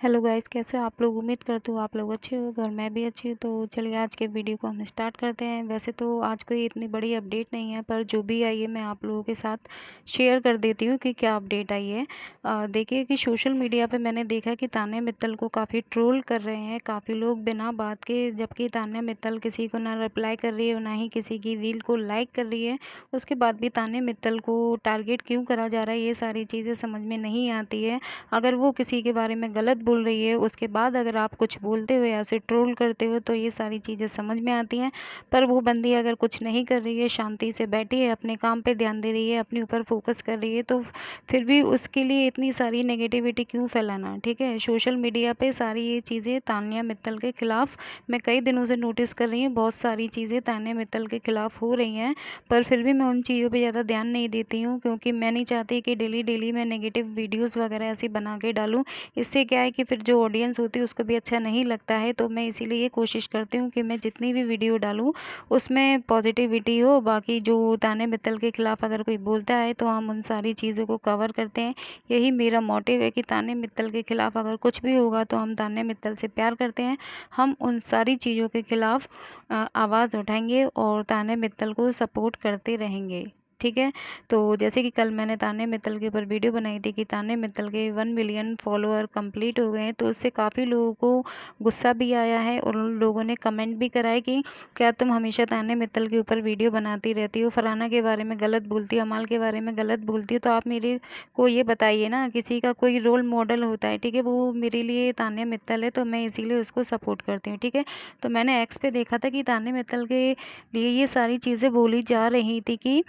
Hello guys, कैसे हो आप लोग। उम्मीद करती हूँ आप लोग अच्छे हो, घर मैं भी अच्छी हूँ। तो चलिए आज के वीडियो को हम स्टार्ट करते हैं। वैसे तो आज कोई इतनी बड़ी अपडेट नहीं है, पर जो भी आई है मैं आप लोगों के साथ शेयर कर देती हूँ कि क्या अपडेट आई है। देखिए कि सोशल मीडिया पे मैंने देखा कि तान्या मित्तल को काफ़ी ट्रोल कर रहे हैं काफ़ी लोग बिना बात के, जबकि तान्या मित्तल किसी को ना रिप्लाई कर रही है, ना ही किसी की रील को लाइक कर रही है। उसके बाद भी तान्या मित्तल को टारगेट क्यों करा जा रहा है, ये सारी चीज़ें समझ में नहीं आती है। अगर वो किसी के बारे में गलत बोल रही है, उसके बाद अगर आप कुछ बोलते हो या ऐसे ट्रोल करते हो, तो ये सारी चीज़ें समझ में आती हैं। पर वो बंदी अगर कुछ नहीं कर रही है, शांति से बैठी है, अपने काम पे ध्यान दे रही है, अपने ऊपर फोकस कर रही है, तो फिर भी उसके लिए इतनी सारी नेगेटिविटी क्यों फैलाना। ठीक है, सोशल मीडिया पे सारी ये चीज़ें तान्या मित्तल के खिलाफ मैं कई दिनों से नोटिस कर रही हूँ। बहुत सारी चीज़ें तान्या मित्तल के खिलाफ हो रही हैं, पर फिर भी मैं उन चीज़ों पे ज़्यादा ध्यान नहीं देती हूँ, क्योंकि मैं नहीं चाहती कि डेली डेली मैं नेगेटिव वीडियोस वगैरह ऐसी बना के डालूँ। इससे क्या है कि फिर जो ऑडियंस होती है उसको भी अच्छा नहीं लगता है। तो मैं इसीलिए ये कोशिश करती हूँ कि मैं जितनी भी वीडियो डालूँ उसमें पॉजिटिविटी हो। बाकी जो तान्या मित्तल के खिलाफ अगर कोई बोलता है तो हम उन सारी चीज़ों को कवर करते हैं। यही मेरा मोटिव है कि तान्या मित्तल के खिलाफ अगर कुछ भी होगा तो हम तान्या मित्तल से प्यार करते हैं। हम उन सारी चीज़ों के खिलाफ आवाज़ उठाएंगे और तान्या मित्तल को सपोर्ट करते रहेंगे। ठीक है, तो जैसे कि कल मैंने तान्या मित्तल के ऊपर वीडियो बनाई थी कि तान्या मित्तल के 1 मिलियन फॉलोअर कंप्लीट हो गए हैं, तो उससे काफ़ी लोगों को गुस्सा भी आया है और उन लोगों ने कमेंट भी करा है कि क्या तुम हमेशा तान्या मित्तल के ऊपर वीडियो बनाती रहती हो, फलाना के बारे में गलत बोलती हो, अमाल के बारे में गलत बोलती हो। तो आप मेरे को ये बताइए ना, किसी का कोई रोल मॉडल होता है, ठीक है, वो मेरे लिए तान्या मित्तल है, तो मैं इसीलिए उसको सपोर्ट करती हूँ। ठीक है, तो मैंने एक्स पे देखा था कि तान्या मित्तल के लिए ये सारी चीज़ें बोली जा रही थी कि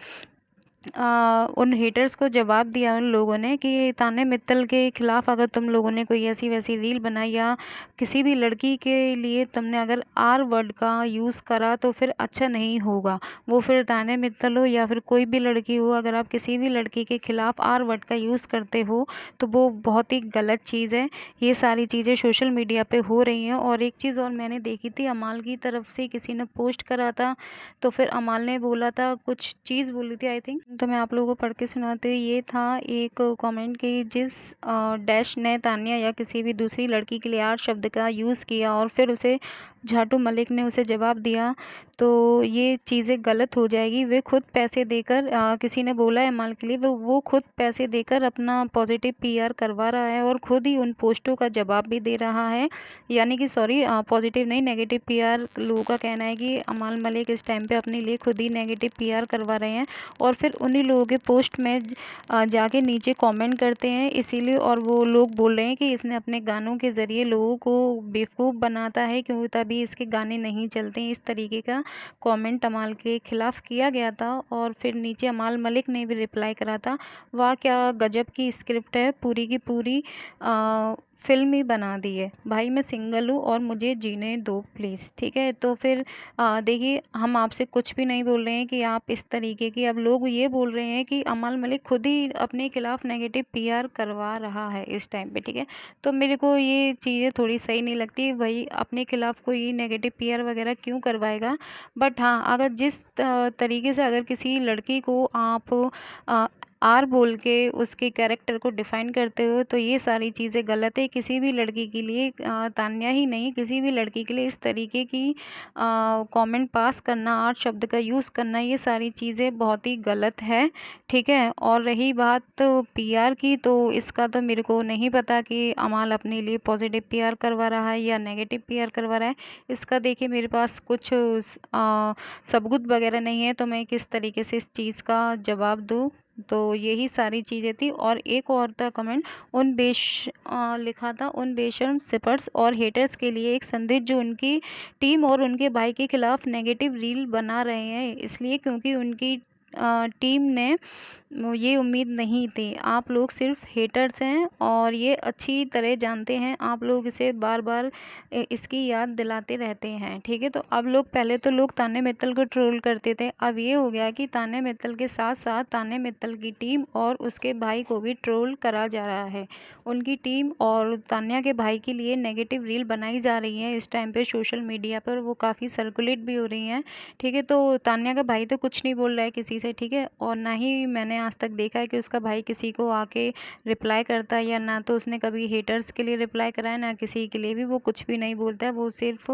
उन हेटर्स को जवाब दिया उन लोगों ने कि तान्या मित्तल के खिलाफ अगर तुम लोगों ने कोई ऐसी वैसी रील बनाई या किसी भी लड़की के लिए तुमने अगर आर वर्ड का यूज़ करा तो फिर अच्छा नहीं होगा। वो फिर तान्या मित्तल हो या फिर कोई भी लड़की हो, अगर आप किसी भी लड़की के खिलाफ आर वर्ड का यूज़ करते हो तो वो बहुत ही गलत चीज़ है। ये सारी चीज़ें सोशल मीडिया पे हो रही हैं। और एक चीज़ और मैंने देखी थी, अमाल की तरफ से किसी ने पोस्ट करा था, तो फिर अमाल ने बोला था, कुछ चीज़ बोली थी आई थिंक, तो मैं आप लोगों को पढ़ के सुनाती हूँ। ये था एक कमेंट कि जिस डैश ने तान्या या किसी भी दूसरी लड़की के लिए आर शब्द का यूज़ किया और फिर उसे झाटू मलिक ने उसे जवाब दिया, तो ये चीज़ें गलत हो जाएगी। वे खुद पैसे देकर किसी ने बोला है अमाल के लिए, वो खुद पैसे देकर अपना पॉजिटिव पीआर करवा रहा है और खुद ही उन पोस्टों का जवाब भी दे रहा है। यानी कि सॉरी, पॉजिटिव नहीं, नेगेटिव पीआर। लोगों का कहना है कि अमाल मलिक इस टाइम पे अपने लिए खुद ही नेगेटिव पीआर करवा रहे हैं और फिर उन्हीं लोगों के पोस्ट में जाके नीचे कमेंट करते हैं इसीलिए। और वो लोग बोल रहे हैं कि इसने अपने गानों के ज़रिए लोगों को बेवकूफ़ बनाता है, क्योंकि तभी इसके गाने नहीं चलते हैं। इस तरीके का कमेंट अमाल के खिलाफ किया गया था और फिर नीचे अमाल मलिक ने भी रिप्लाई करा था, वाह क्या गजब की स्क्रिप्ट है, पूरी की पूरी फिल्म ही बना दी है। भाई मैं सिंगल हूँ और मुझे जीने दो प्लीज़। ठीक है, तो फिर देखिए हम आपसे कुछ भी नहीं बोल रहे हैं कि आप इस तरीके की, अब लोग ये बोल रहे हैं कि अमाल मलिक खुद ही अपने खिलाफ नेगेटिव पीआर करवा रहा है इस टाइम पे। ठीक है, तो मेरे को ये चीज़ें थोड़ी सही नहीं लगती। भाई अपने खिलाफ कोई नेगेटिव पीआर वगैरह क्यों करवाएगा। बट हाँ, अगर जिस तरीके से अगर किसी लड़की को आप अ, आर बोल के उसके कैरेक्टर को डिफाइन करते हो, तो ये सारी चीज़ें गलत है। किसी भी लड़की के लिए, तान्या ही नहीं, किसी भी लड़की के लिए इस तरीके की कमेंट पास करना, आर शब्द का यूज़ करना, ये सारी चीज़ें बहुत ही गलत है। ठीक है, और रही बात तो पीआर की, तो इसका तो मेरे को नहीं पता कि अमाल अपने लिए पॉजिटिव पीआर करवा रहा है या नेगेटिव पीआर करवा रहा है। इसका देखिए मेरे पास कुछ सबूत वगैरह नहीं है, तो मैं किस तरीके से इस चीज़ का जवाब दूँ। तो यही सारी चीज़ें थी। और एक और था कमेंट, लिखा था, उन बेशर्म सिपर्स और हेटर्स के लिए एक संदेश जो उनकी टीम और उनके भाई के खिलाफ नेगेटिव रील बना रहे हैं, इसलिए क्योंकि उनकी टीम ने ये उम्मीद नहीं थी। आप लोग सिर्फ हेटर्स हैं और ये अच्छी तरह जानते हैं। आप लोग इसे बार बार इसकी याद दिलाते रहते हैं। ठीक है, तो अब लोग, पहले तो लोग तान्या मित्तल को ट्रोल करते थे, अब ये हो गया कि तान्या मित्तल के साथ साथ तान्या मित्तल की टीम और उसके भाई को भी ट्रोल करा जा रहा है। उनकी टीम और तान्या के भाई के लिए नेगेटिव रील बनाई जा रही है इस टाइम पे सोशल मीडिया पर, वो काफ़ी सर्कुलेट भी हो रही हैं। ठीक है, तो तान्या का भाई तो कुछ नहीं बोल रहा है, किसी से, ठीक है। और ना ही मैंने आज तक देखा है कि उसका भाई किसी को आके रिप्लाई करता है, या ना तो उसने कभी हेटर्स के लिए रिप्लाई करा है, ना किसी के लिए भी। वो कुछ भी नहीं बोलता है, वो सिर्फ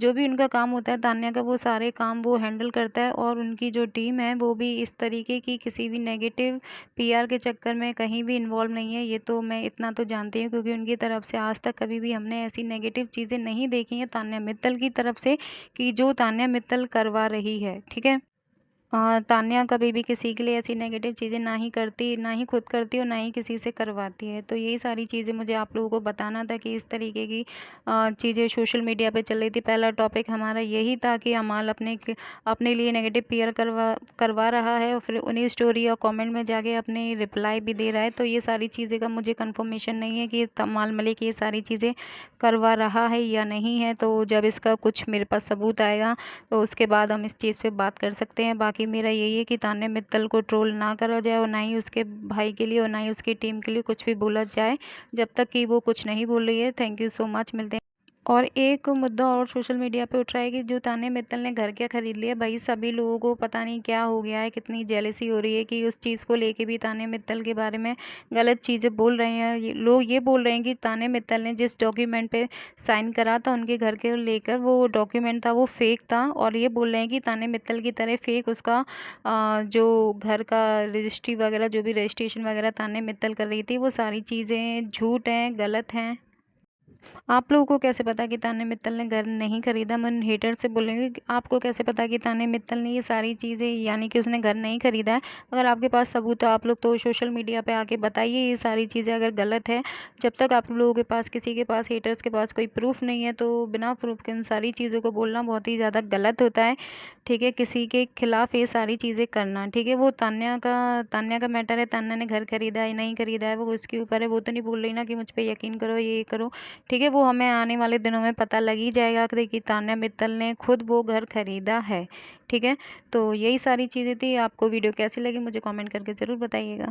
जो भी उनका काम होता है तान्या का, वो सारे काम वो हैंडल करता है। और उनकी जो टीम है वो भी इस तरीके की किसी भी नेगेटिव पीआर के चक्कर में कहीं भी इन्वॉल्व नहीं है। ये तो मैं इतना तो जानती हूँ, क्योंकि उनकी तरफ से आज तक कभी भी हमने ऐसी नेगेटिव चीज़ें नहीं देखी हैं तान्या मित्तल की तरफ से, कि जो तान्या मित्तल करवा रही है, ठीक है। तान्या कभी भी किसी के लिए ऐसी नेगेटिव चीज़ें ना ही करती, ना ही खुद करती और ना ही किसी से करवाती है। तो यही सारी चीज़ें मुझे आप लोगों को बताना था कि इस तरीके की चीज़ें सोशल मीडिया पे चल रही थी। पहला टॉपिक हमारा यही था कि अमाल अपने लिए नेगेटिव पीआर करवा रहा है, और फिर उन्हीं स्टोरी और कमेंट में जाके अपने रिप्लाई भी दे रहा है। तो ये सारी चीज़ें का मुझे कन्फर्मेशन नहीं है कि अमाल मलिक ये सारी चीज़ें करवा रहा है या नहीं है। तो जब इसका कुछ मेरे पास सबूत आएगा तो उसके बाद हम इस चीज़ पे बात कर सकते हैं। बाकी मेरा यही है कि तान्या मित्तल को ट्रोल ना करा जाए, और ना ही उसके भाई के लिए और ना ही उसकी टीम के लिए कुछ भी बोला जाए, जब तक कि वो कुछ नहीं बोल रही है। थैंक यू सो मच, मिलते हैं। और एक मुद्दा और सोशल मीडिया पे उठ रहा है कि जो तान्या मित्तल ने घर क्या खरीद लिया, भाई सभी लोगों को पता नहीं क्या हो गया है, कितनी जेलसी हो रही है कि उस चीज़ को लेके भी तान्या मित्तल के बारे में गलत चीज़ें बोल रहे हैं। लोग ये बोल रहे हैं कि तान्या मित्तल ने जिस डॉक्यूमेंट पे साइन करा था उनके घर के लेकर, वो डॉक्यूमेंट था वो फेक था। और ये बोल रहे हैं कि तान्या मित्तल की तरह फेक उसका जो घर का रजिस्ट्री वगैरह, जो भी रजिस्ट्रेशन वगैरह तान्या मित्तल कर रही थी, वो सारी चीज़ें झूठ हैं, गलत हैं। आप लोगों को कैसे पता कि तान्या मित्तल ने घर नहीं खरीदा? मैं उन हेटर से बोलेंगे कि आपको कैसे पता कि तान्या मित्तल ने ये सारी चीज़ें, यानी कि उसने घर नहीं खरीदा है? अगर आपके पास सबूत है, आप लोग तो सोशल मीडिया पे आके बताइए ये सारी चीज़ें अगर गलत है। जब तक आप लोगों के पास, किसी के पास, हेटर्स के पास कोई प्रूफ नहीं है, तो बिना प्रूफ के उन सारी चीज़ों को बोलना बहुत ही ज़्यादा गलत होता है, ठीक है। किसी के खिलाफ ये सारी चीज़ें करना, ठीक है। वो तान्या का मैटर है, तान्या ने घर खरीदा है नहीं खरीदा है वो उसके ऊपर है। वो तो नहीं बोल रही ना कि मुझ पे यकीन करो, ये करो, ठीक है। वो हमें आने वाले दिनों में पता लग ही जाएगा कि तान्या मित्तल ने खुद वो घर खरीदा है, ठीक है। तो यही सारी चीज़ें थी। आपको वीडियो कैसी लगी मुझे कमेंट करके ज़रूर बताइएगा।